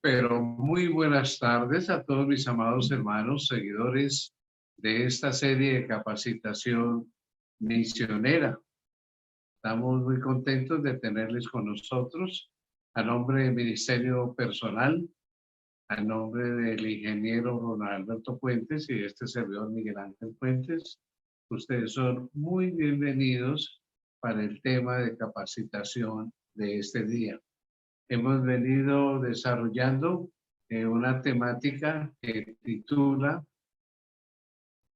Pero muy buenas tardes a todos mis amados hermanos, seguidores de esta serie de capacitación misionera. Estamos muy contentos de tenerles con nosotros a nombre del Ministerio Personal, a nombre del ingeniero Ronald Alberto Puentes y de este servidor Miguel Ángel Puentes. Ustedes son muy bienvenidos para el tema de capacitación de este día. Hemos venido desarrollando una temática que titula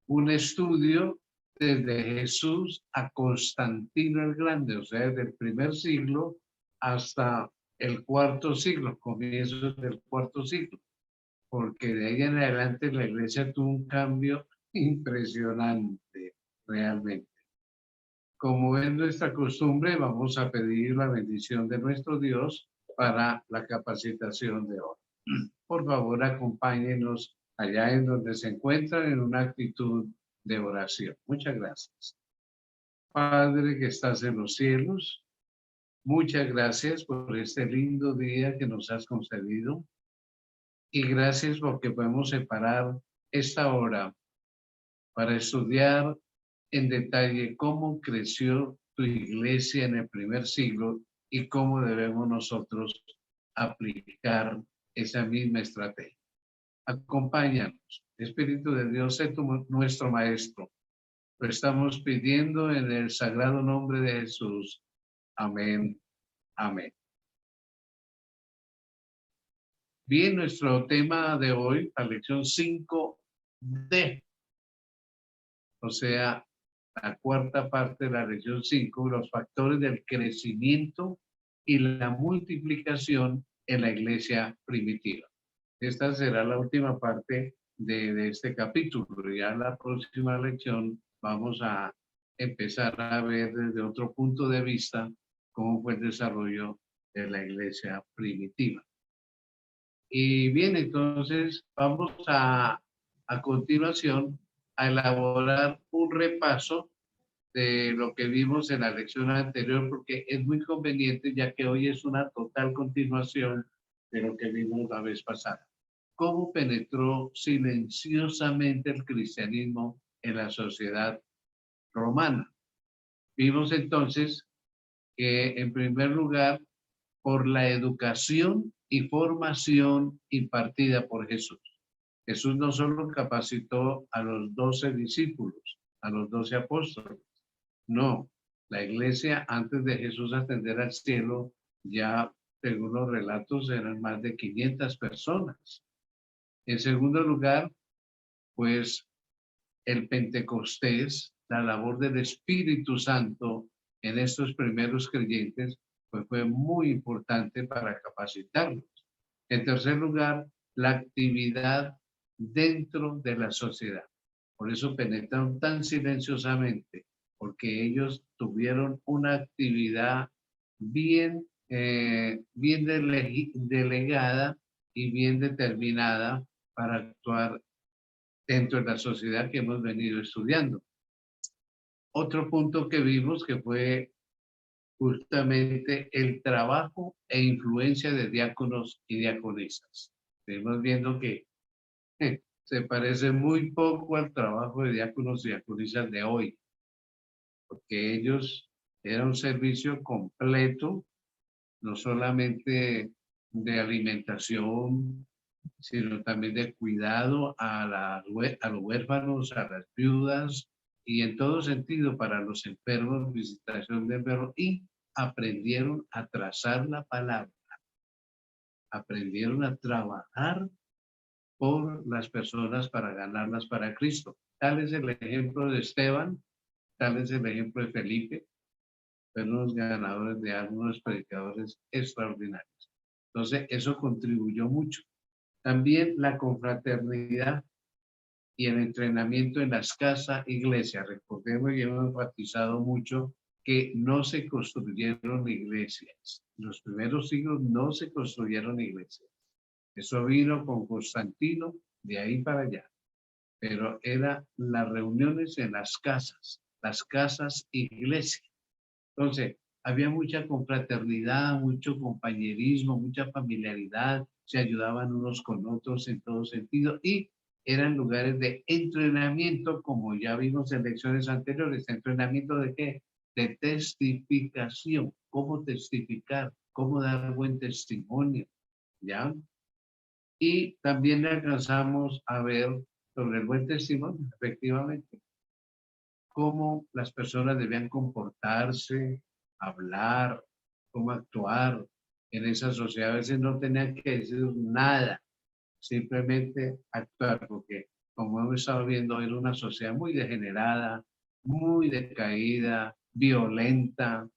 Un estudio desde Jesús a Constantino el Grande, o sea, desde el primer siglo hasta el cuarto siglo, comienzos del cuarto siglo, porque de ahí en adelante la iglesia tuvo un cambio impresionante, realmente. Como es nuestra costumbre, vamos a pedir la bendición de nuestro Dios para la capacitación de hoy. Por favor, acompáñenos allá en donde se encuentran en una actitud de oración. Muchas gracias. Padre que estás en los cielos, muchas gracias por este lindo día que nos has concedido y gracias porque podemos separar esta hora para estudiar en detalle cómo creció tu iglesia en el primer siglo y cómo debemos nosotros aplicar esa misma estrategia. Acompáñanos. Espíritu de Dios, sé nuestro Maestro. Lo estamos pidiendo en el sagrado nombre de Jesús. Amén. Amén. Bien, nuestro tema de hoy, la lección 5D. O sea, la cuarta parte de la lección 5, los factores del crecimiento y la multiplicación en la iglesia primitiva. Esta será la última parte de este capítulo. Ya en la próxima lección vamos a empezar a ver desde otro punto de vista cómo fue el desarrollo de la iglesia primitiva. Y bien, entonces vamos a continuación a elaborar un repaso de lo que vimos en la lección anterior, porque es muy conveniente ya que hoy es una total continuación de lo que vimos la vez pasada. ¿Cómo penetró silenciosamente el cristianismo en la sociedad romana? Vimos entonces que en primer lugar, por la educación y formación impartida por Jesús. Jesús no solo capacitó a los 12 discípulos, a los 12 apóstoles, no, la iglesia antes de Jesús ascender al cielo, ya según los relatos eran más de 500 personas. En segundo lugar, pues el Pentecostés, la labor del Espíritu Santo en estos primeros creyentes, pues fue muy importante para capacitarlos. En tercer lugar, la actividad dentro de la sociedad. Por eso penetraron tan silenciosamente, porque ellos tuvieron una actividad bien, bien delegada y bien determinada para actuar dentro de la sociedad que hemos venido estudiando. Otro punto que vimos que fue justamente el trabajo e influencia de diáconos y diaconisas. Estamos viendo que se parece muy poco al trabajo de diáconos y diaconisas de hoy, porque ellos eran un servicio completo, no solamente de alimentación, sino también de cuidado a los huérfanos, a las viudas, y en todo sentido para los enfermos, visitación de enfermos, y aprendieron a trazar la palabra, aprendieron a trabajar por las personas para ganarlas para Cristo. Tal es el ejemplo de Esteban, tal es el ejemplo de Felipe, fueron los ganadores de algunos predicadores extraordinarios. Entonces, eso contribuyó mucho. También la confraternidad y el entrenamiento en las casas, iglesias. Recordemos y hemos enfatizado mucho que no se construyeron iglesias. En los primeros siglos no se construyeron iglesias. Eso vino con Constantino de ahí para allá. Pero eran las reuniones en las casas iglesia. Entonces, había mucha confraternidad, mucho compañerismo, mucha familiaridad, se ayudaban unos con otros en todo sentido y eran lugares de entrenamiento, como ya vimos en lecciones anteriores. ¿Entrenamiento de qué? De testificación. ¿Cómo testificar? ¿Cómo dar buen testimonio? ¿Ya? Y también alcanzamos a ver sobre el buen testimonio, efectivamente, cómo las personas debían comportarse, hablar, cómo actuar en esa sociedad. A veces no tenían que decir nada, simplemente actuar, porque como hemos estado viendo, era una sociedad muy degenerada, muy decaída, violenta,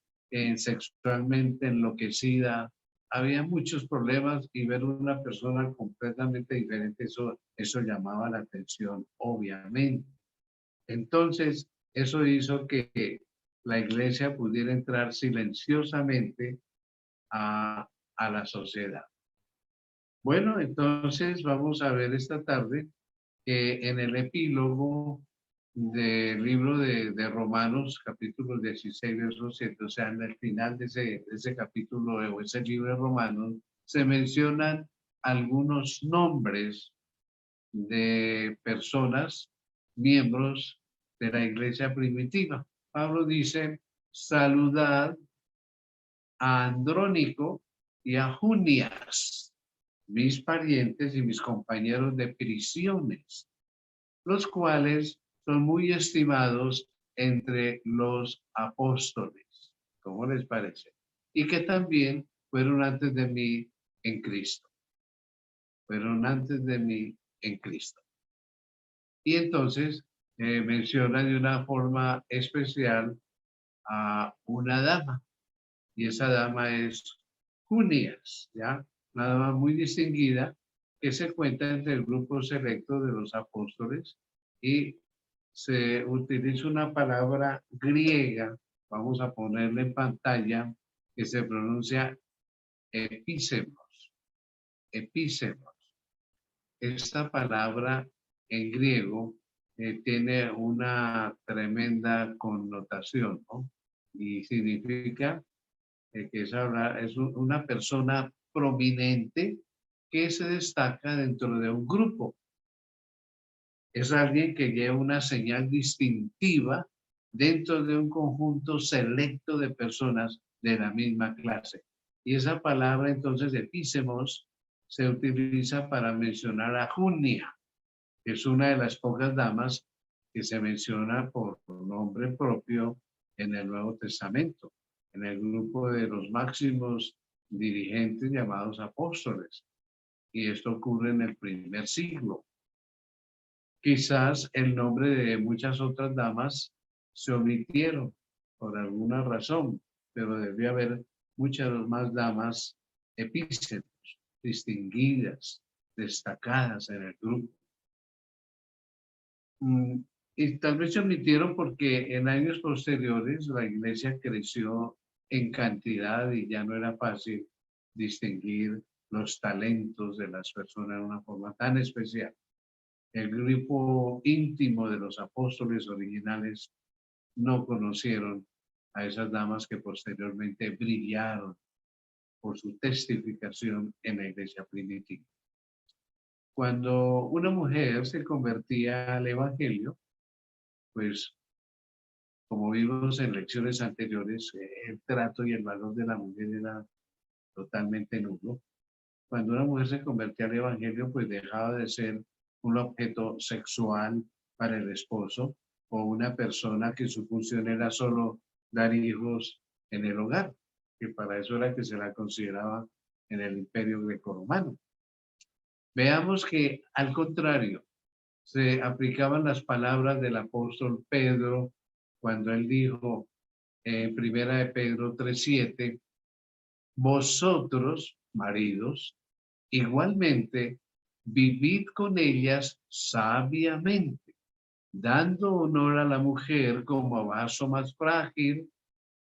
sexualmente enloquecida. Había muchos problemas y ver una persona completamente diferente, eso llamaba la atención, obviamente. Entonces, eso hizo que la iglesia pudiera entrar silenciosamente a la sociedad. Bueno, entonces vamos a ver esta tarde que en el epílogo del libro de Romanos, capítulo 16, verso 7, o sea, en el final de ese capítulo o ese libro de Romanos, se mencionan algunos nombres de personas, miembros de la iglesia primitiva. Pablo dice, saludad a Andrónico y a Junias, mis parientes y mis compañeros de prisiones, los cuales son muy estimados entre los apóstoles. ¿Cómo les parece? Y que también fueron antes de mí en Cristo. Fueron antes de mí en Cristo. Y entonces menciona de una forma especial a una dama. Y esa dama es Junias, ¿ya? Una dama muy distinguida que se cuenta entre el grupo selecto de los apóstoles y se utiliza una palabra griega, vamos a ponerla en pantalla, que se pronuncia epísemos, epísemos. Esta palabra en griego tiene una tremenda connotación, ¿no? Y significa que es una persona prominente que se destaca dentro de un grupo. Es alguien que lleva una señal distintiva dentro de un conjunto selecto de personas de la misma clase. Y esa palabra entonces epísemos se utiliza para mencionar a Junia, que es una de las pocas damas que se menciona por nombre propio en el Nuevo Testamento, en el grupo de los máximos dirigentes llamados apóstoles. Y esto ocurre en el primer siglo. Quizás el nombre de muchas otras damas se omitieron por alguna razón, pero debió haber muchas más damas epícenos, distinguidas, destacadas en el grupo. Y tal vez se omitieron porque en años posteriores la iglesia creció en cantidad y ya no era fácil distinguir los talentos de las personas de una forma tan especial. El grupo íntimo de los apóstoles originales no conocieron a esas damas que posteriormente brillaron por su testificación en la iglesia primitiva. Cuando una mujer se convertía al evangelio, pues como vimos en lecciones anteriores, el trato y el valor de la mujer era totalmente nulo. Cuando una mujer se convertía al evangelio, pues dejaba de ser un objeto sexual para el esposo o una persona que su función era solo dar hijos en el hogar, que para eso era que se la consideraba en el imperio grecorromano. Veamos que al contrario, se aplicaban las palabras del apóstol Pedro cuando él dijo en primera de Pedro 3:7, vosotros, maridos, igualmente, vivid con ellas sabiamente, dando honor a la mujer como a vaso más frágil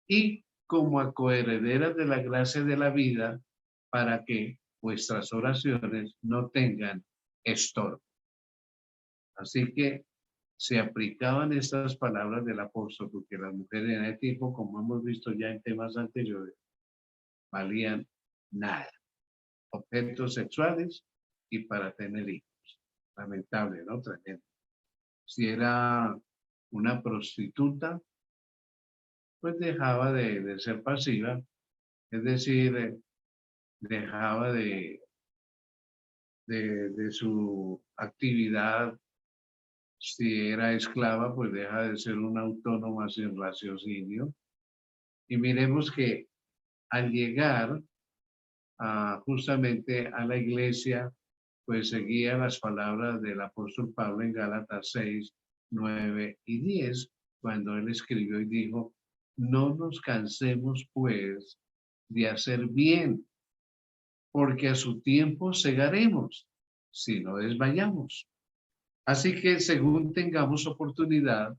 y como a coherederas de la gracia de la vida, para que vuestras oraciones no tengan estorbo. Así que se aplicaban estas palabras del apóstol, porque las mujeres en ese tiempo, como hemos visto ya en temas anteriores, valían nada. Objetos sexuales y para tener hijos. Lamentable, ¿no? Tremendo. Si era una prostituta, pues dejaba de ser pasiva, es decir, dejaba de su actividad. Si era esclava, pues deja de ser una autónoma sin raciocinio. Y miremos que al llegar justamente a la iglesia, pues seguía las palabras del apóstol Pablo en Gálatas 6, 9 y 10, cuando él escribió y dijo, no nos cansemos pues de hacer bien, porque a su tiempo segaremos, si no desmayamos. Así que según tengamos oportunidad,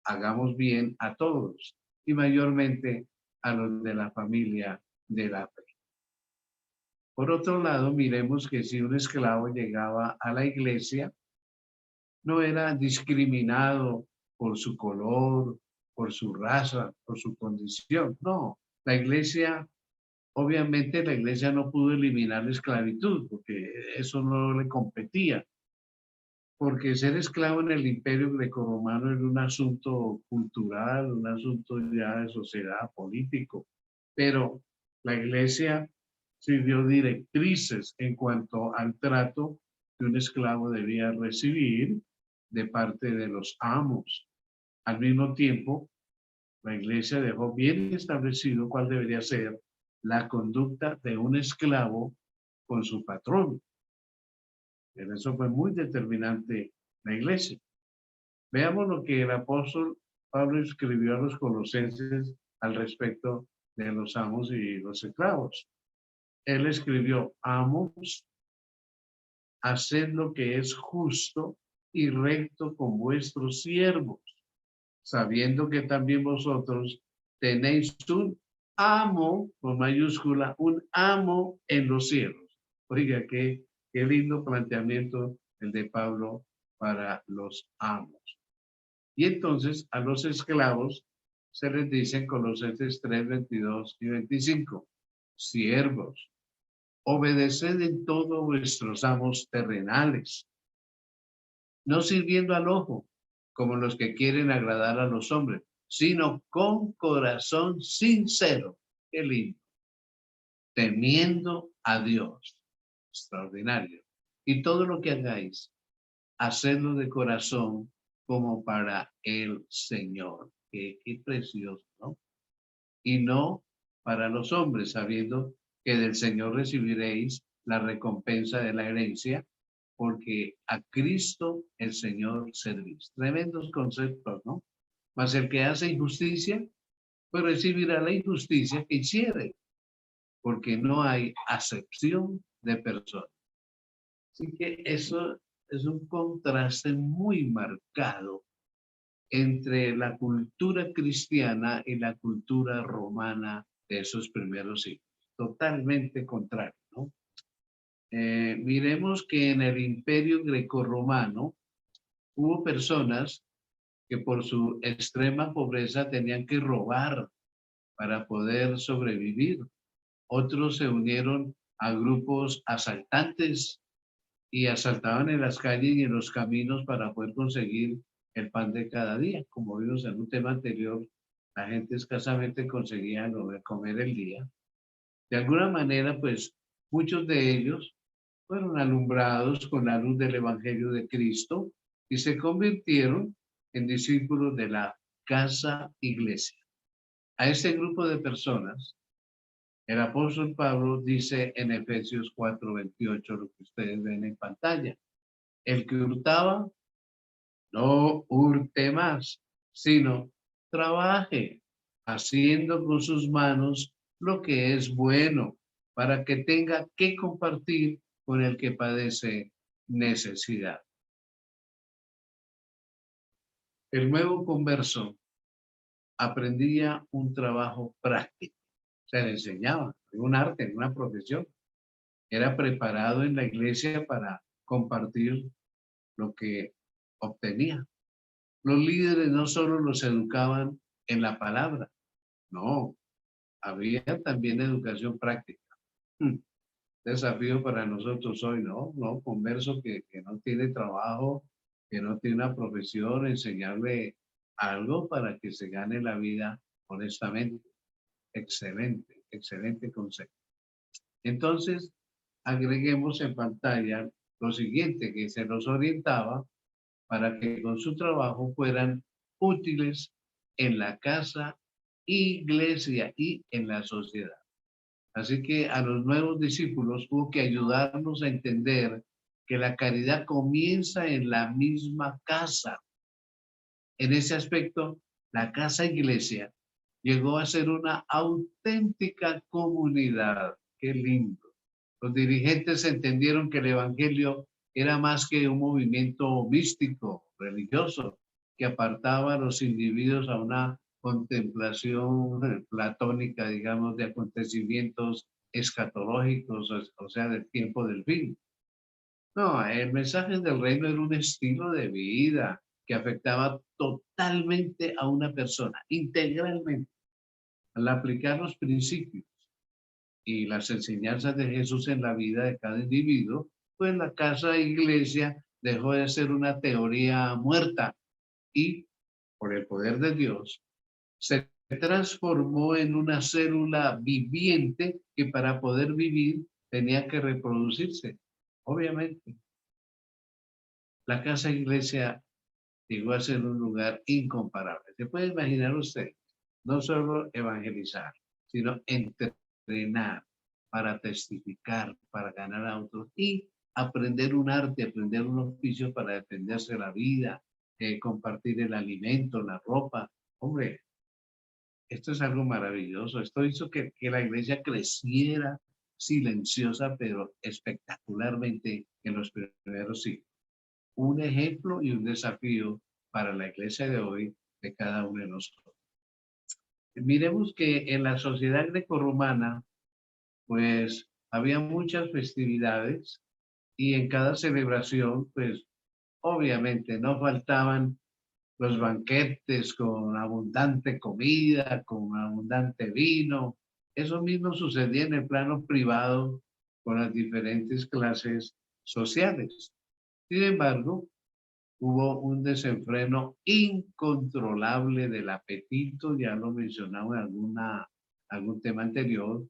hagamos bien a todos y mayormente a los de la familia de la fe. Por otro lado, miremos que si un esclavo llegaba a la iglesia, no era discriminado por su color, por su raza, por su condición. No, la iglesia, obviamente la iglesia no pudo eliminar la esclavitud porque eso no le competía. Porque ser esclavo en el imperio grecorromano era un asunto cultural, un asunto ya de sociedad, político. Pero la iglesia sí dio directrices en cuanto al trato que un esclavo debía recibir de parte de los amos. Al mismo tiempo, la iglesia dejó bien establecido cuál debería ser la conducta de un esclavo con su patrón. En eso fue muy determinante la iglesia. Veamos lo que el apóstol Pablo escribió a los colosenses al respecto de los amos y los esclavos. Él escribió, amos, haced lo que es justo y recto con vuestros siervos, sabiendo que también vosotros tenéis un amo, con mayúscula, un amo en los cielos. Oiga, qué lindo planteamiento el de Pablo para los amos. Y entonces a los esclavos se les dice en Colosenses 3, 22 y 25, siervos, obedeced en todo vuestros amos terrenales, no sirviendo al ojo, como los que quieren agradar a los hombres, sino con corazón sincero, qué lindo, temiendo a Dios, extraordinario. Y todo lo que hagáis, hacedlo de corazón como para el Señor. Qué precioso, ¿no? Y no para los hombres, sabiendo que del Señor recibiréis la recompensa de la herencia, porque a Cristo el Señor servís. Tremendos conceptos, ¿no? Mas el que hace injusticia, pues recibirá la injusticia que hiciere, porque no hay acepción de personas. Así que eso es un contraste muy marcado entre la cultura cristiana y la cultura romana de esos primeros siglos. Totalmente contrario, ¿no? Miremos que en el imperio grecorromano hubo personas que por su extrema pobreza tenían que robar para poder sobrevivir. Otros se unieron a grupos asaltantes y asaltaban en las calles y en los caminos para poder conseguir el pan de cada día. Como vimos en un tema anterior, la gente escasamente conseguía lo de comer el día. De alguna manera, pues muchos de ellos fueron alumbrados con la luz del Evangelio de Cristo y se convirtieron en discípulos de la casa iglesia. A este grupo de personas, el apóstol Pablo dice en Efesios 4:28, lo que ustedes ven en pantalla. El que hurtaba, no hurte más, sino trabaje, haciendo con sus manos lo que es bueno, para que tenga que compartir con el que padece necesidad. El nuevo converso aprendía un trabajo práctico, se le enseñaba, un arte, una profesión. Era preparado en la iglesia para compartir lo que obtenía. Los líderes no solo los educaban en la palabra, no, había también educación práctica. Hmm, Desafío para nosotros hoy, ¿no? No, converso que no tiene trabajo, que no tiene una profesión, enseñarle algo para que se gane la vida honestamente. Excelente, excelente consejo. Entonces, agreguemos en pantalla lo siguiente, que se nos orientaba para que con su trabajo fueran útiles en la casa, iglesia y en la sociedad. Así que a los nuevos discípulos hubo que ayudarnos a entender que la caridad comienza en la misma casa. En ese aspecto, la casa iglesia llegó a ser una auténtica comunidad. Qué lindo. Los dirigentes entendieron que el evangelio era más que un movimiento místico, religioso, que apartaba a los individuos a una contemplación platónica, digamos, de acontecimientos escatológicos, o sea, del tiempo del fin. No, el mensaje del reino era un estilo de vida que afectaba totalmente a una persona, integralmente. Al aplicar los principios y las enseñanzas de Jesús en la vida de cada individuo, pues la casa de iglesia dejó de ser una teoría muerta y, por el poder de Dios, se transformó en una célula viviente que para poder vivir tenía que reproducirse. Obviamente, la casa iglesia llegó a ser un lugar incomparable. Se puede imaginar usted, no solo evangelizar, sino entrenar para testificar, para ganar a otros y aprender un arte, aprender un oficio para defenderse la vida, compartir el alimento, la ropa. Hombre, esto es algo maravilloso. Esto hizo que la iglesia creciera silenciosa, pero espectacularmente en los primeros siglos. Un ejemplo y un desafío para la iglesia de hoy, de cada uno de nosotros. Miremos que en la sociedad grecorromana, pues había muchas festividades y en cada celebración, pues obviamente no faltaban los banquetes con abundante comida, con abundante vino. Eso mismo sucedía en el plano privado con las diferentes clases sociales. Sin embargo, hubo un desenfreno incontrolable del apetito, ya lo mencionaba en algún tema anterior,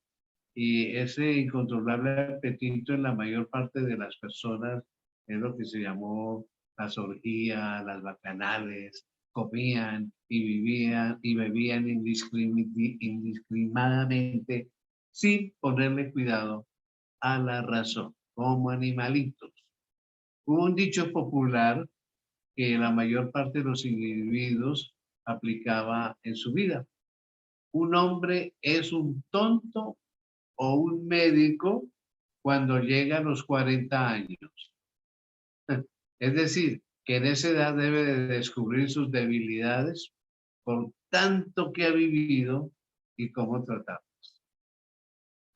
y ese incontrolable apetito en la mayor parte de las personas es lo que se llamó las orgías, las bacanales, comían y vivían y bebían indiscriminadamente sin ponerle cuidado a la razón, como animalitos. Hubo un dicho popular que la mayor parte de los individuos aplicaba en su vida. Un hombre es un tonto o un médico cuando llega a los 40 años. Es decir, que en esa edad debe de descubrir sus debilidades por tanto que ha vivido y cómo tratarlas.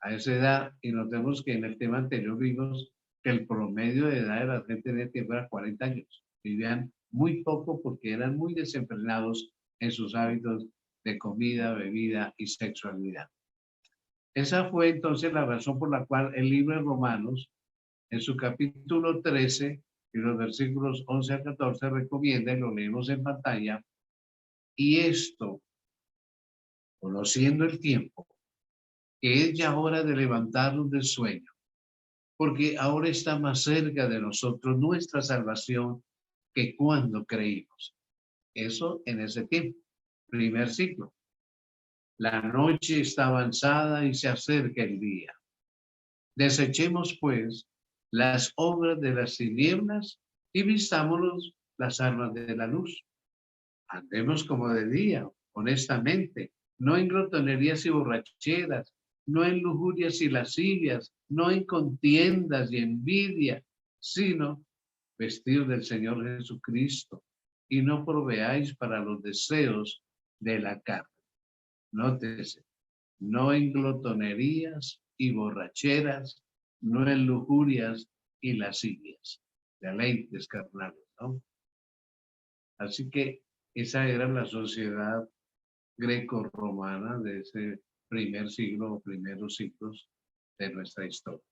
A esa edad, y notemos que en el tema anterior vimos que el promedio de edad de la gente en ese tiempo era 40 años. Vivían muy poco porque eran muy desenfrenados en sus hábitos de comida, bebida y sexualidad. Esa fue entonces la razón por la cual el libro de Romanos, en su capítulo 13 y los versículos 11 a 14, recomienda, y lo leemos en pantalla, y esto, conociendo el tiempo, que es ya hora de levantarnos del sueño, porque ahora está más cerca de nosotros nuestra salvación que cuando creímos. Eso en ese tiempo, primer ciclo. La noche está avanzada y se acerca el día. Desechemos, pues, las obras de las tinieblas y vistámonos las armas de la luz. Andemos como de día, honestamente, no en glotonerías y borracheras, no en lujurias y lascivias, no en contiendas y envidia, sino vestidos del Señor Jesucristo, y no proveáis para los deseos de la carne. Nótese, no en glotonerías y borracheras, no en lujurias y lascivias, deleites carnales, ¿no? Así que esa era la sociedad greco-romana de ese primer siglo o primeros siglos de nuestra historia.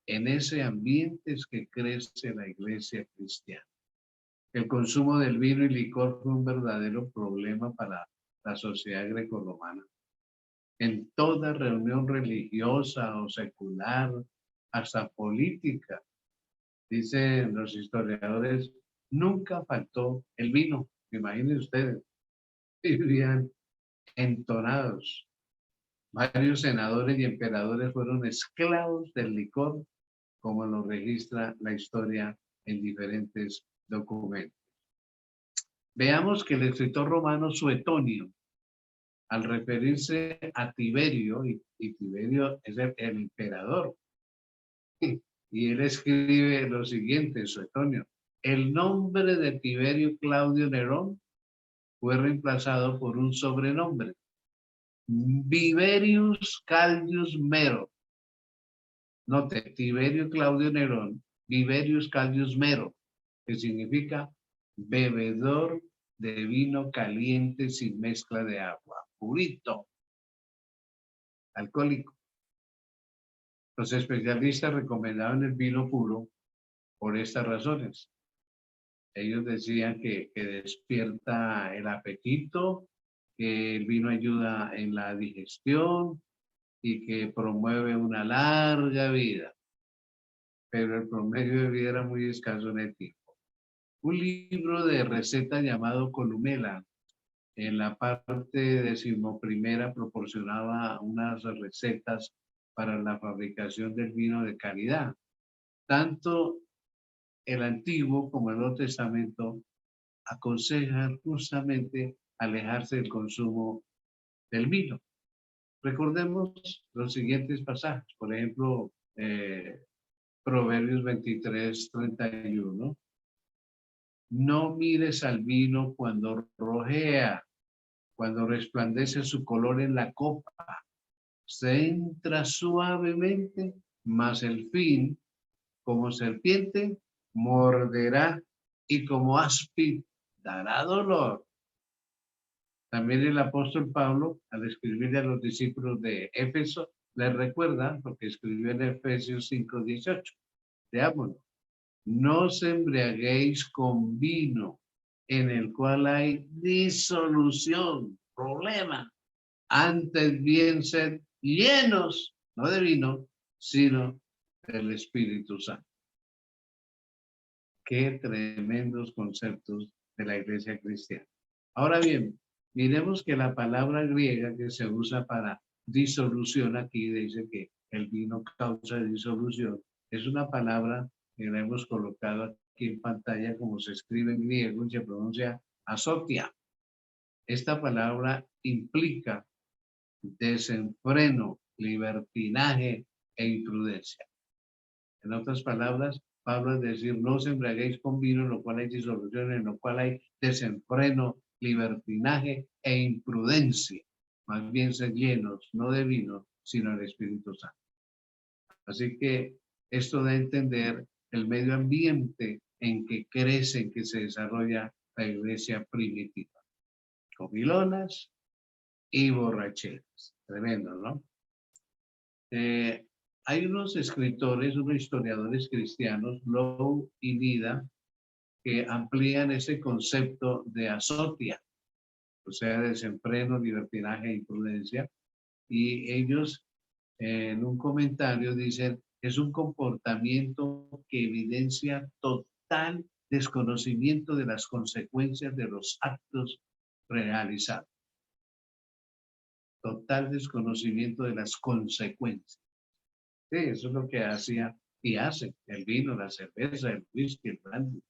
En ese ambiente es que crece la iglesia cristiana. El consumo del vino y licor fue un verdadero problema para la sociedad grecorromana. En toda reunión religiosa o secular, hasta política, dicen los historiadores, nunca faltó el vino. Imaginen ustedes, vivían entonados. Varios senadores y emperadores fueron esclavos del licor, como lo registra la historia en diferentes documentos. Veamos que el escritor romano Suetonio, al referirse a Tiberio, y Tiberio es el emperador, y él escribe lo siguiente, Suetonio, el nombre de Tiberio Claudio Nerón fue reemplazado por un sobrenombre, Viverius Caldius Mero. Note, Tiberio Claudio Nerón, Viverius Caldius Mero, que significa bebedor de vino caliente sin mezcla de agua, purito, alcohólico. Los especialistas recomendaban el vino puro por estas razones. Ellos decían que despierta el apetito, que el vino ayuda en la digestión y que promueve una larga vida. Pero el promedio de vida era muy escaso en el tiempo. Un libro de recetas llamado Columela, en la parte decimoprimera proporcionaba unas recetas para la fabricación del vino de calidad. Tanto el Antiguo como el Nuevo Testamento aconsejan justamente alejarse del consumo del vino. Recordemos los siguientes pasajes, por ejemplo, Proverbios 23:31. No mires al vino cuando rojea, cuando resplandece su color en la copa. Se entra suavemente, mas el fin, como serpiente, morderá y como áspid dará dolor. También el apóstol Pablo, al escribirle a los discípulos de Éfeso, les recuerda lo que escribió en Efesios 5:18. Leámoslo. No os embriaguéis con vino, en el cual hay disolución, problema. Antes bien sed llenos, no de vino, sino del Espíritu Santo. Qué tremendos conceptos de la iglesia cristiana. Ahora bien, miremos que la palabra griega que se usa para disolución, aquí dice que el vino causa disolución, es una palabra que la hemos colocado aquí en pantalla como se escribe en griego y se pronuncia azotia. Esta palabra implica desenfreno, libertinaje e imprudencia. En otras palabras, Pablo es decir, no os embriaguéis con vino, en lo cual hay disolución, en lo cual hay desenfreno, libertinaje e imprudencia. Más bien ser llenos, no de vino, sino del Espíritu Santo. Así que esto da a entender el medio ambiente en que crece, en que se desarrolla la iglesia primitiva. Comilonas y borracheras. Tremendo, ¿no? Hay unos escritores, unos historiadores cristianos, Lowe y Nida, que amplían ese concepto de azotia, o sea, desenfreno, libertinaje e imprudencia, y ellos en un comentario dicen, es un comportamiento que evidencia total desconocimiento de las consecuencias de los actos realizados. Total desconocimiento de las consecuencias. Sí, eso es lo que hacía y hace el vino, la cerveza, el whisky, el brandy.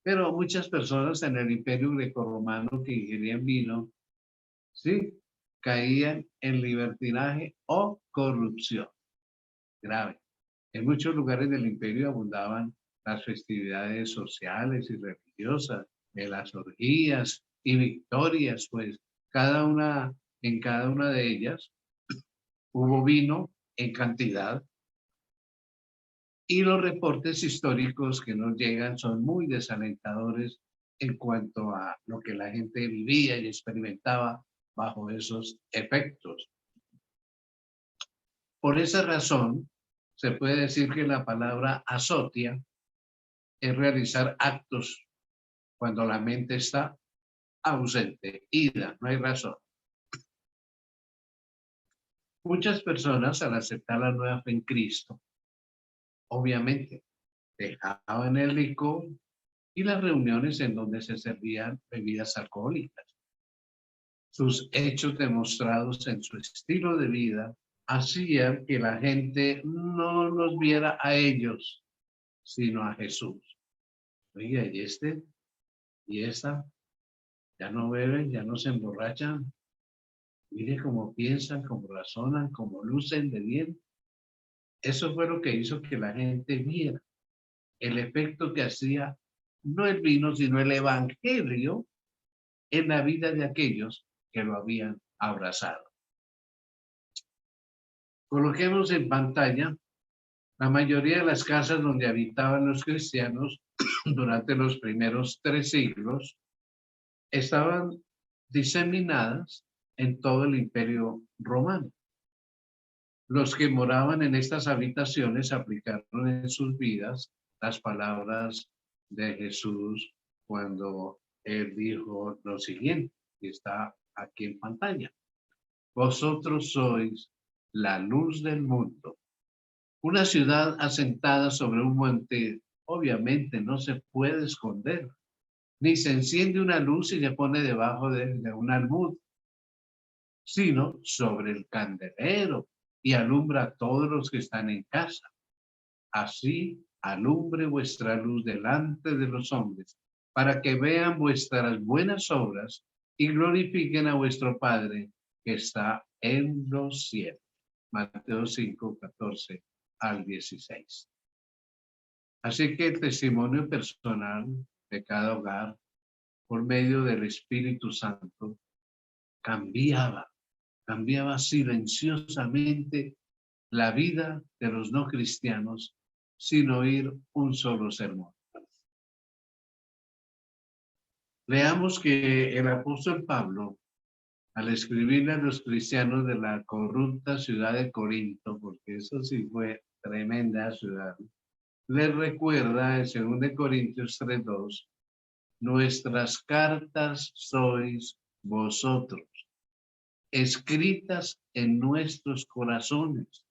Pero muchas personas en el imperio grecorromano que ingerían vino, sí, caían en libertinaje o corrupción. Grave. En muchos lugares del imperio abundaban las festividades sociales y religiosas, de las orgías y victorias, pues en cada una de ellas hubo vino en cantidad. Y los reportes históricos que nos llegan son muy desalentadores en cuanto a lo que la gente vivía y experimentaba bajo esos efectos. Por esa razón, se puede decir que la palabra asotia es realizar actos cuando la mente está ausente, ida, no hay razón. Muchas personas al aceptar la nueva fe en Cristo, obviamente, dejaban el licor y las reuniones en donde se servían bebidas alcohólicas. Sus hechos demostrados en su estilo de vida hacían que la gente no los viera a ellos, sino a Jesús. Oiga, ¿y este? ¿Y esta? Ya no beben, ya no se emborrachan. Mire cómo piensan, cómo razonan, cómo lucen de bien. Eso fue lo que hizo que la gente viera el efecto que hacía no el vino, sino el evangelio en la vida de aquellos que lo habían abrazado. Coloquemos en pantalla la mayoría de las casas donde habitaban los cristianos durante los primeros 3 siglos estaban diseminadas en todo el imperio romano. Los que moraban en estas habitaciones aplicaron en sus vidas las palabras de Jesús cuando él dijo lo siguiente, que está aquí en pantalla. Vosotros sois la luz del mundo. Una ciudad asentada sobre un monte obviamente no se puede esconder, ni se enciende una luz y se pone debajo de un almud, sino sobre el candelero y alumbra a todos los que están en casa. Así alumbre vuestra luz delante de los hombres, para que vean vuestras buenas obras y glorifiquen a vuestro Padre que está en los cielos. Mateo 5, 14 al 16. Así que el testimonio personal de cada hogar por medio del Espíritu Santo cambiaba silenciosamente la vida de los no cristianos sin oír un solo sermón. Leamos que el apóstol Pablo, al escribirle a los cristianos de la corrupta ciudad de Corinto, porque eso sí fue tremenda ciudad, les recuerda en 2 Corintios 3:2, nuestras cartas sois vosotros, escritas en nuestros corazones,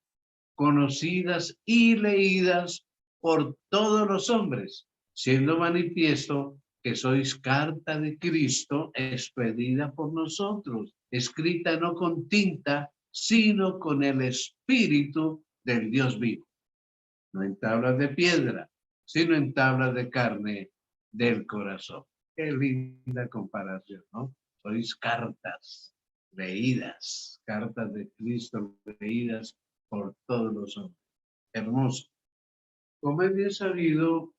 conocidas y leídas por todos los hombres, siendo manifiesto que sois carta de Cristo expedida por nosotros, escrita no con tinta, sino con el Espíritu del Dios vivo, no en tablas de piedra, sino en tablas de carne del corazón. Qué linda comparación, ¿no? Sois cartas leídas, cartas de Cristo leídas por todos los hombres. Hermoso. Como es bien sabido,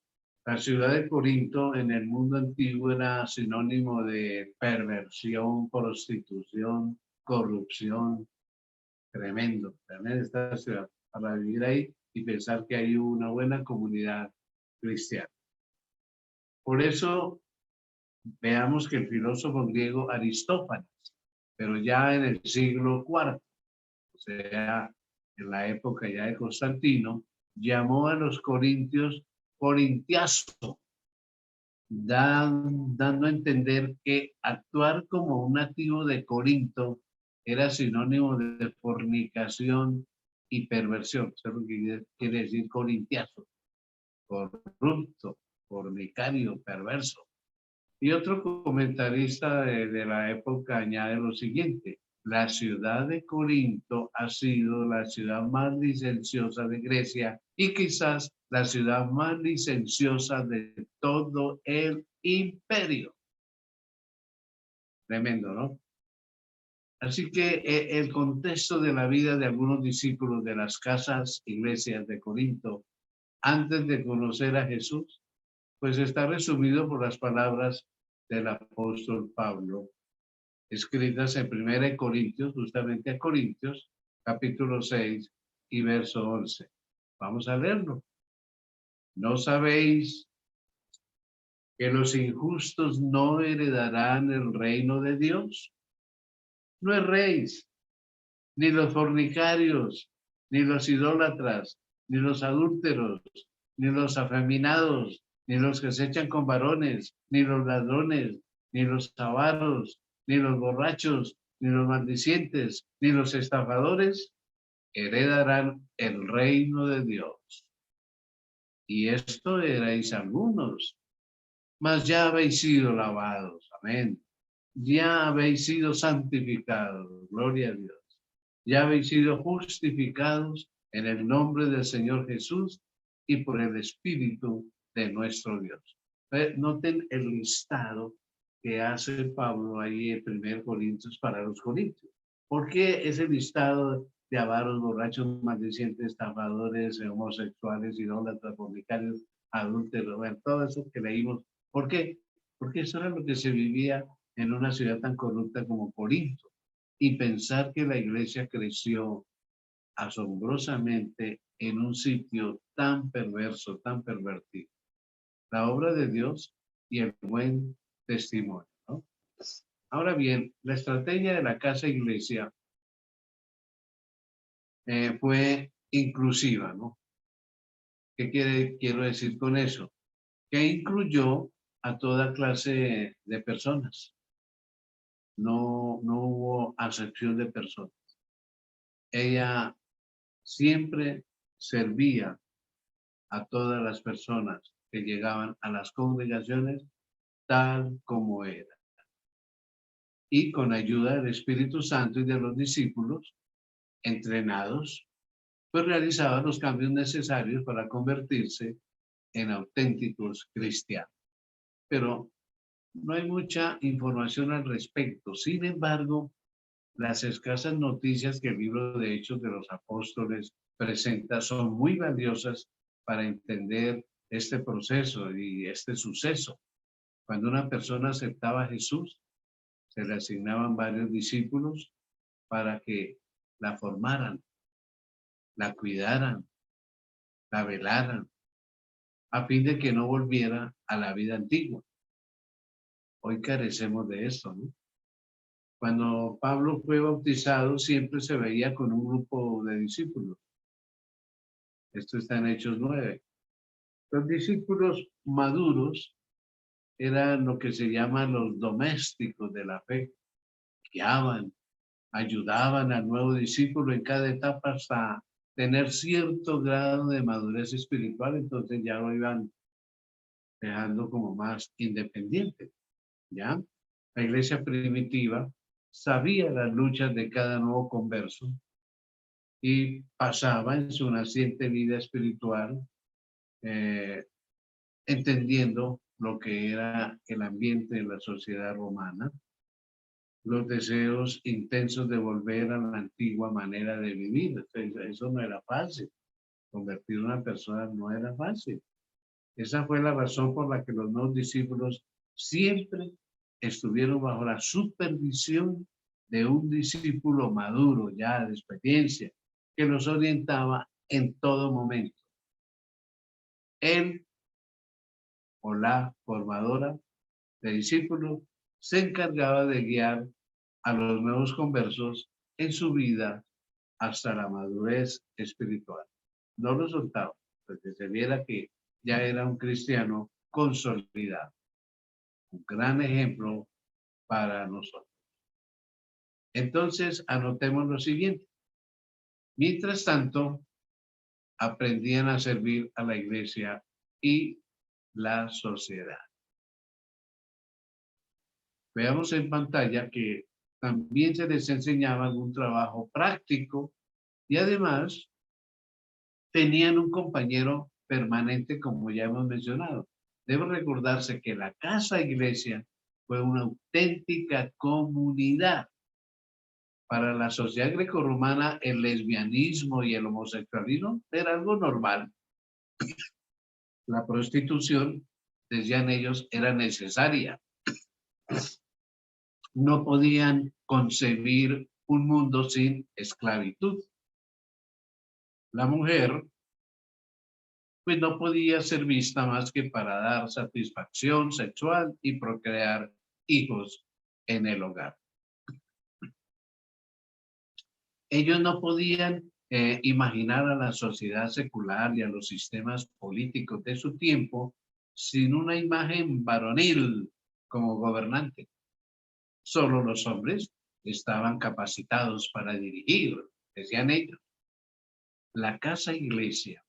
la ciudad de Corinto en el mundo antiguo era sinónimo de perversión, prostitución, corrupción. Tremendo, tremenda esta ciudad para vivir ahí y pensar que hay una buena comunidad cristiana. Por eso veamos que el filósofo griego Aristófanes, pero ya en el siglo IV, o sea, en la época ya de Constantino, llamó a los corintios corintiazo, dando a entender que actuar como un nativo de Corinto era sinónimo de fornicación y perversión. Eso es lo que quiere decir corintiazo, corrupto, fornicario, perverso. Y otro comentarista de la época añade lo siguiente: la ciudad de Corinto ha sido la ciudad más licenciosa de Grecia y quizás la ciudad más licenciosa de todo el imperio. Tremendo, ¿no? Así que el contexto de la vida de algunos discípulos de las casas iglesias de Corinto antes de conocer a Jesús, pues está resumido por las palabras del apóstol Pablo, escritas en 1 Corintios, justamente a Corintios, capítulo 6 y verso 11. Vamos a leerlo. ¿No sabéis que los injustos no heredarán el reino de Dios. No erréis, ni los fornicarios, ni los idólatras, ni los adúlteros, ni los afeminados, ni los que se echan con varones, ni los ladrones, ni los avaros, ni los borrachos, ni los maldicientes, ni los estafadores heredarán el reino de Dios. Y esto erais algunos, mas ya habéis sido lavados, amén. Ya habéis sido santificados, gloria a Dios. Ya habéis sido justificados en el nombre del Señor Jesús y por el Espíritu de nuestro Dios. Noten el listado que hace Pablo ahí en 1 Corintios para los corintios. ¿Por qué ese listado de avaros, borrachos, maldicientes, estafadores, homosexuales, idólatras, fornicarios, adúlteros, bueno, todo eso que leímos? ¿Por qué? Porque eso era lo que se vivía en una ciudad tan corrupta como Corinto. Y pensar que la iglesia creció asombrosamente en un sitio tan perverso, tan pervertido. La obra de Dios y el buen testimonio, ¿no? Ahora bien, la estrategia de la casa iglesia fue inclusiva, ¿no? ¿Qué quiero decir con eso? Que incluyó a toda clase de personas. No hubo acepción de personas. Ella siempre servía a todas las personas que llegaban a las congregaciones tal como era. Y con ayuda del Espíritu Santo y de los discípulos entrenados, pues realizaban los cambios necesarios para convertirse en auténticos cristianos. Pero no hay mucha información al respecto. Sin embargo, las escasas noticias que el libro de Hechos de los Apóstoles presenta son muy valiosas para entender este proceso y este suceso. Cuando una persona aceptaba a Jesús, se le asignaban varios discípulos para que la formaran, la cuidaran, la velaran, a fin de que no volviera a la vida antigua. Hoy carecemos de esto, ¿no? Cuando Pablo fue bautizado, siempre se veía con un grupo de discípulos. Esto está en Hechos 9. Los discípulos maduros eran lo que se llaman los domésticos de la fe. Guiaban, ayudaban al nuevo discípulo en cada etapa hasta tener cierto grado de madurez espiritual, entonces ya lo iban dejando como más independiente, ¿ya? La iglesia primitiva sabía las luchas de cada nuevo converso y pasaba en su naciente vida espiritual eh, entendiendo lo que era el ambiente de la sociedad romana, los deseos intensos de volver a la antigua manera de vivir. Eso no era fácil. Convertir a una persona no era fácil. Esa fue la razón por la que los nuevos discípulos siempre estuvieron bajo la supervisión de un discípulo maduro, ya de experiencia, que los orientaba en todo momento. Él o la formadora de discípulos se encargaba de guiar a los nuevos conversos en su vida hasta la madurez espiritual. No lo soltaba, porque se viera que ya era un cristiano consolidado. Un gran ejemplo para nosotros. Entonces, anotemos lo siguiente. Mientras tanto, aprendían a servir a la iglesia y la sociedad. Veamos en pantalla que también se les enseñaba algún trabajo práctico y además tenían un compañero permanente, como ya hemos mencionado. Debe recordarse que la casa iglesia fue una auténtica comunidad. Para la sociedad grecorromana, el lesbianismo y el homosexualismo era algo normal. La prostitución, decían ellos, era necesaria. No podían concebir un mundo sin esclavitud. La mujer pues no podía ser vista más que para dar satisfacción sexual y procrear hijos en el hogar. Ellos no podían imaginar a la sociedad secular y a los sistemas políticos de su tiempo sin una imagen varonil como gobernante. Solo los hombres estaban capacitados para dirigir, decían ellos. La casa iglesia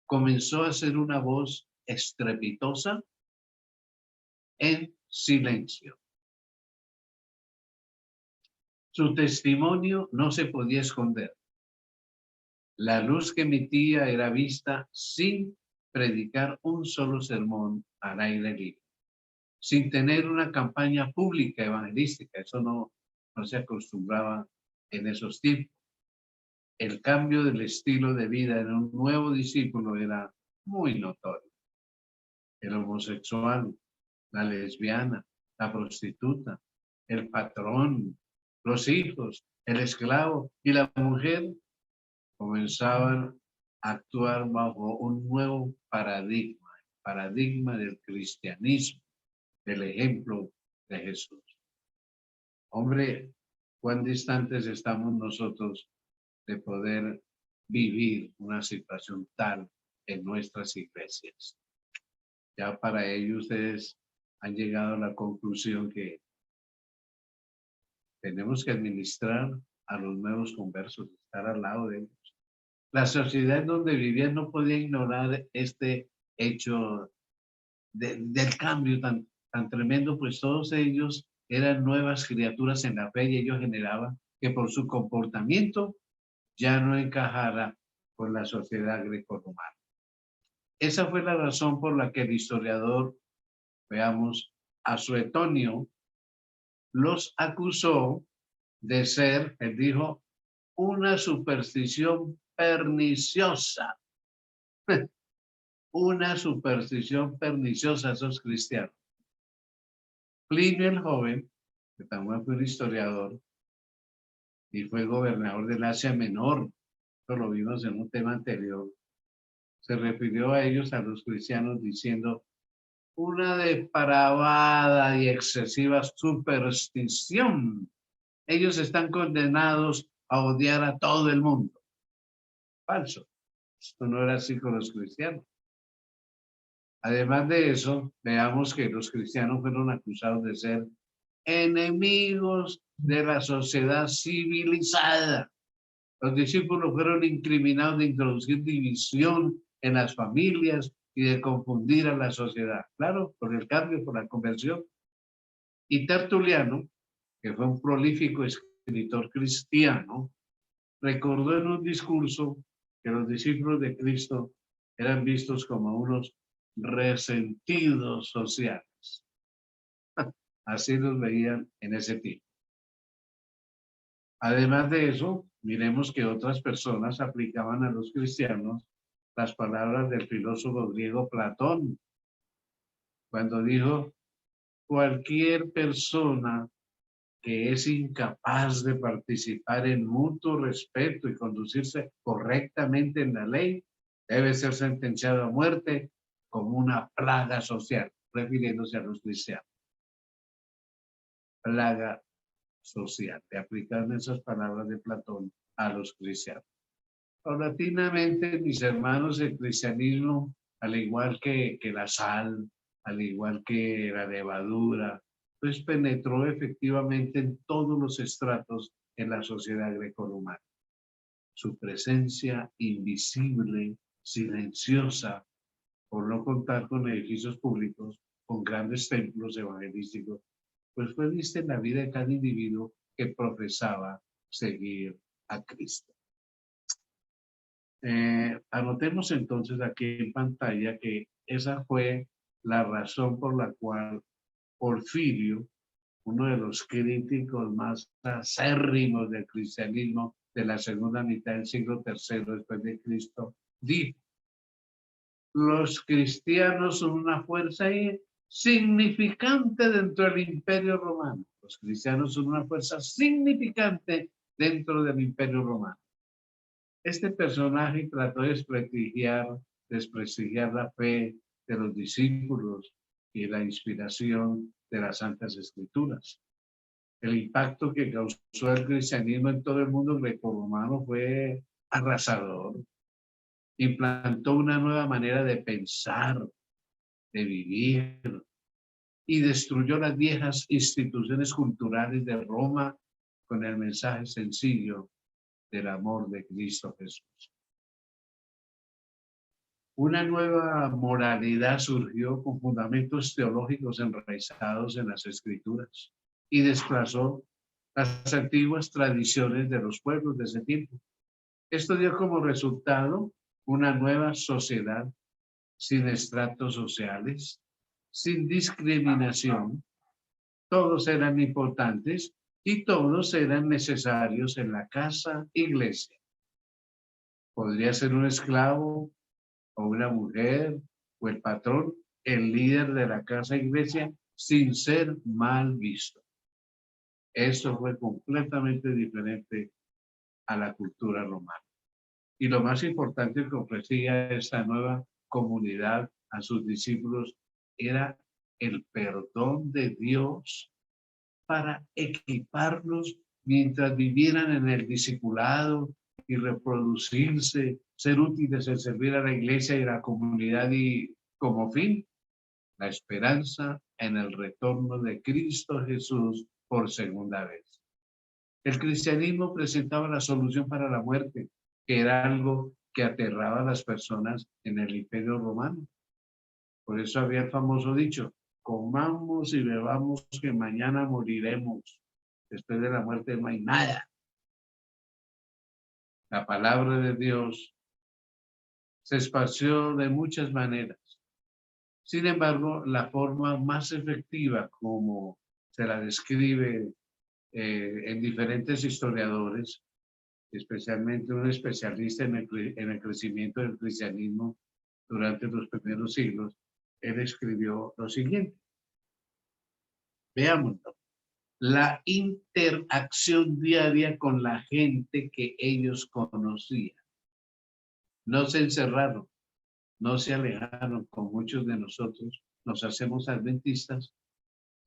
comenzó a ser una voz estrepitosa en silencio. Su testimonio no se podía esconder. La luz que emitía era vista sin predicar un solo sermón al aire libre, sin tener una campaña pública evangelística. Eso no se acostumbraba en esos tiempos. El cambio del estilo de vida en un nuevo discípulo era muy notorio. El homosexual, la lesbiana, la prostituta, el patrón, los hijos, el esclavo y la mujer comenzaban a actuar bajo un nuevo paradigma, el paradigma del cristianismo, del ejemplo de Jesús. Hombre, cuán distantes estamos nosotros de poder vivir una situación tal en nuestras iglesias. Ya para ello ustedes han llegado a la conclusión que tenemos que administrar a los nuevos conversos, estar al lado de ellos. La sociedad en donde vivían no podía ignorar este hecho del cambio tan tremendo, pues todos ellos eran nuevas criaturas en la fe y ellos generaban que por su comportamiento ya no encajara con la sociedad grecorromana. Esa fue la razón por la que el historiador, veamos, a Suetonio los acusó de ser, él dijo, una superstición perniciosa. Una superstición perniciosa a esos cristianos. Plinio el joven, que también fue un historiador y fue gobernador del Asia Menor, esto lo vimos en un tema anterior, se refirió a ellos, a los cristianos, diciendo una depravada y excesiva superstición. Ellos están condenados a odiar a todo el mundo. Falso. Esto no era así con los cristianos. Además de eso, veamos que los cristianos fueron acusados de ser enemigos de la sociedad civilizada. Los discípulos fueron incriminados de introducir división en las familias y de confundir a la sociedad. Claro, por el cambio, por la conversión. Y Tertuliano, que fue un prolífico escritor cristiano, recordó en un discurso que los discípulos de Cristo eran vistos como unos resentidos sociales. Así los veían en ese tiempo. Además de eso, miremos que otras personas aplicaban a los cristianos las palabras del filósofo griego Platón, cuando dijo, cualquier persona que es incapaz de participar en mutuo respeto y conducirse correctamente en la ley, debe ser sentenciado a muerte como una plaga social, refiriéndose a los cristianos. Plaga social, de aplicar esas palabras de Platón a los cristianos. Paulatinamente, mis hermanos, el cristianismo, al igual que la sal, al igual que la levadura, pues penetró efectivamente en todos los estratos en la sociedad grecorromana. Su presencia invisible, silenciosa, por no contar con edificios públicos, con grandes templos evangelísticos, pues fue vista en la vida de cada individuo que profesaba seguir a Cristo. Anotemos entonces aquí en pantalla que esa fue la razón por la cual Porfirio, uno de los críticos más acérrimos del cristianismo de la segunda mitad del siglo III después de Cristo, dijo, los cristianos son una fuerza significante dentro del Imperio Romano. Los cristianos son una fuerza significante dentro del Imperio Romano. Este personaje trató de desprestigiar desprestigiar la fe de los discípulos y la inspiración de las Santas Escrituras. El impacto que causó el cristianismo en todo el mundo grecorromano fue arrasador. Implantó una nueva manera de pensar, de vivir, y destruyó las viejas instituciones culturales de Roma con el mensaje sencillo del amor de Cristo Jesús. Una nueva moralidad surgió con fundamentos teológicos enraizados en las Escrituras y desplazó las antiguas tradiciones de los pueblos de ese tiempo. Esto dio como resultado una nueva sociedad sin estratos sociales, sin discriminación. Todos eran importantes y todos eran necesarios en la casa iglesia. Podría ser un esclavo o una mujer o el patrón, el líder de la casa iglesia, sin ser mal visto. Eso fue completamente diferente a la cultura romana. Y lo más importante que ofrecía esta nueva comunidad a sus discípulos era el perdón de Dios para equiparlos mientras vivieran en el discipulado y reproducirse, ser útiles en servir a la iglesia y a la comunidad, y como fin, la esperanza en el retorno de Cristo Jesús por segunda vez. El cristianismo presentaba la solución para la muerte, que era algo que aterraba a las personas en el Imperio Romano. Por eso había el famoso dicho: comamos y bebamos que mañana moriremos. Después de la muerte no hay nada. La palabra de Dios se esparció de muchas maneras. Sin embargo, la forma más efectiva, como se la describe en diferentes historiadores, especialmente un especialista en el crecimiento del cristianismo durante los primeros siglos, él escribió lo siguiente. Veámoslo. La interacción diaria con la gente que ellos conocían. No se encerraron, no se alejaron como muchos de nosotros. Nos hacemos adventistas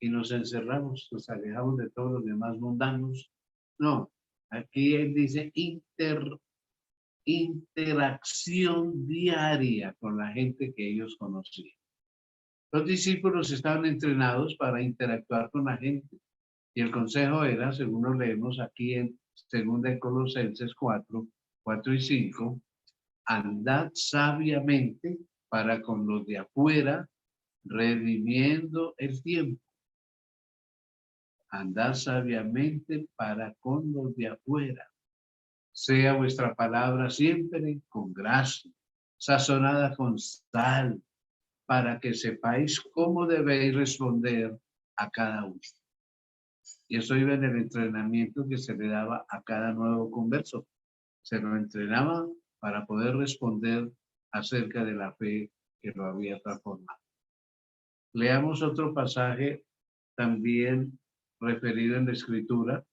y nos encerramos, nos alejamos de todos los demás mundanos. No, aquí él dice interacción diaria con la gente que ellos conocían. Los discípulos estaban entrenados para interactuar con la gente. Y el consejo era, según lo leemos aquí en 2 Colosenses 4, 4 y 5, andad sabiamente para con los de afuera, redimiendo el tiempo. Andad sabiamente para con los de afuera. Sea vuestra palabra siempre con gracia, sazonada con sal, para que sepáis cómo debéis responder a cada uno. Y eso iba en el entrenamiento que se le daba a cada nuevo converso. Se lo entrenaba para poder responder acerca de la fe que lo había transformado. Leamos otro pasaje también referido en la Escritura,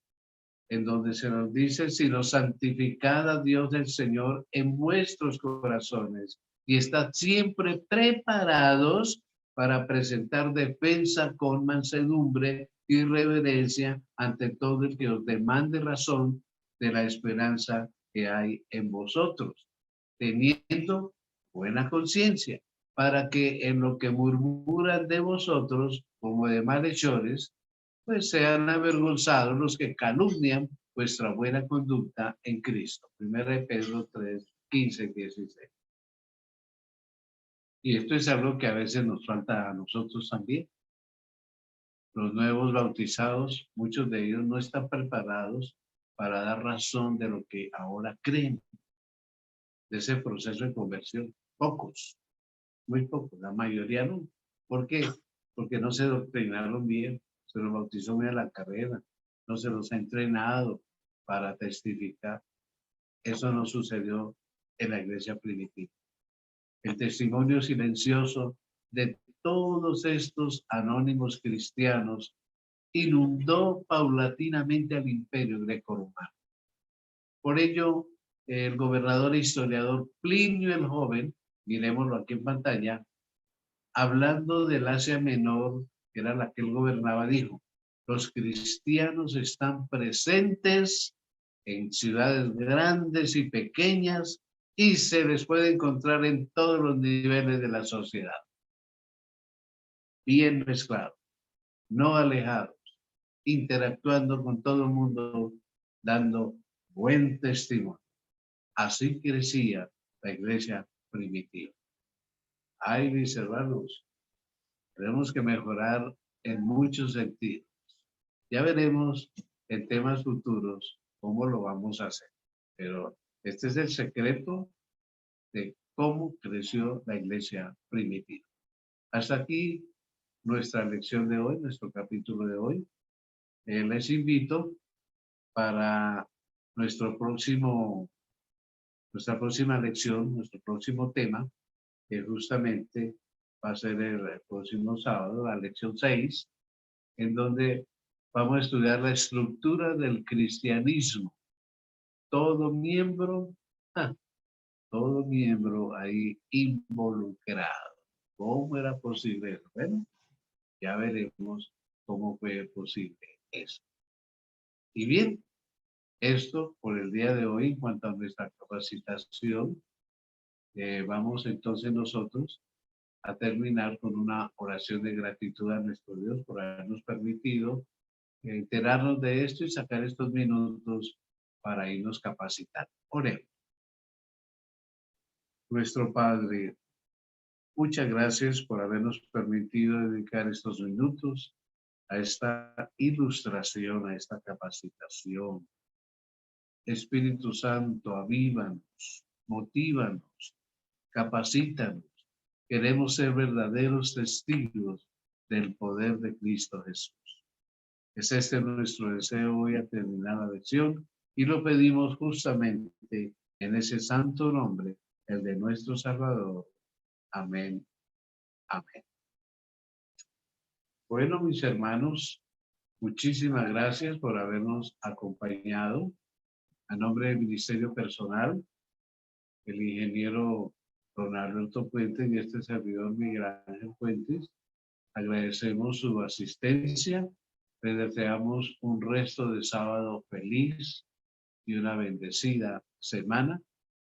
en donde se nos dice: sino santificad a Dios del Señor en vuestros corazones y estad siempre preparados para presentar defensa con mansedumbre y reverencia ante todo el que os demande razón de la esperanza que hay en vosotros, teniendo buena conciencia, para que en lo que murmuran de vosotros como de malhechores, pues sean avergonzados los que calumnian vuestra buena conducta en Cristo. 1 Pedro 3, 15, 16. Y esto es algo que a veces nos falta a nosotros también. Los nuevos bautizados, muchos de ellos no están preparados para dar razón de lo que ahora creen, de ese proceso de conversión. Pocos, muy pocos, la mayoría no. ¿Por qué? Porque no se doctrinaron bien, se los bautizó bien a la carrera, no se los ha entrenado para testificar. Eso no sucedió en la iglesia primitiva. El testimonio silencioso de todos estos anónimos cristianos inundó paulatinamente al imperio grecorromano. Por ello, el gobernador e historiador Plinio el Joven miremoslo aquí en pantalla, hablando del Asia Menor, que era la que él gobernaba, dijo, los cristianos están presentes en ciudades grandes y pequeñas y se les puede encontrar en todos los niveles de la sociedad. Bien mezclados, no alejados, interactuando con todo el mundo, dando buen testimonio. Así crecía la iglesia primitiva. Ay, mis hermanos, tenemos que mejorar en muchos sentidos. Ya veremos en temas futuros cómo lo vamos a hacer. Pero este es el secreto de cómo creció la iglesia primitiva. Hasta aquí nuestra lección de hoy, nuestro capítulo de hoy. Les invito para nuestra próxima lección, nuestro próximo tema, que justamente va a ser el próximo sábado, la lección 6, en donde vamos a estudiar la estructura del cristianismo. Todo miembro, todo miembro ahí involucrado. ¿Cómo era posible? Bueno, ya veremos cómo fue posible eso. Y bien, esto por el día de hoy en cuanto a nuestra capacitación. Vamos entonces nosotros a terminar con una oración de gratitud a nuestro Dios por habernos permitido enterarnos de esto y sacar estos minutos para irnos capacitando. Oremos. Nuestro Padre, muchas gracias por habernos permitido dedicar estos minutos a esta ilustración, a esta capacitación. Espíritu Santo, avívanos, motívanos, capacítanos. Queremos ser verdaderos testigos del poder de Cristo Jesús. Es este nuestro deseo hoy a terminar la lección y lo pedimos justamente en ese santo nombre, el de nuestro Salvador. Amén. Amén. Bueno, mis hermanos, muchísimas gracias por habernos acompañado. A nombre del Ministerio Personal, el ingeniero don Alberto Puentes y este servidor Miguel Ángel Puentes, agradecemos su asistencia. Les deseamos un resto de sábado feliz y una bendecida semana.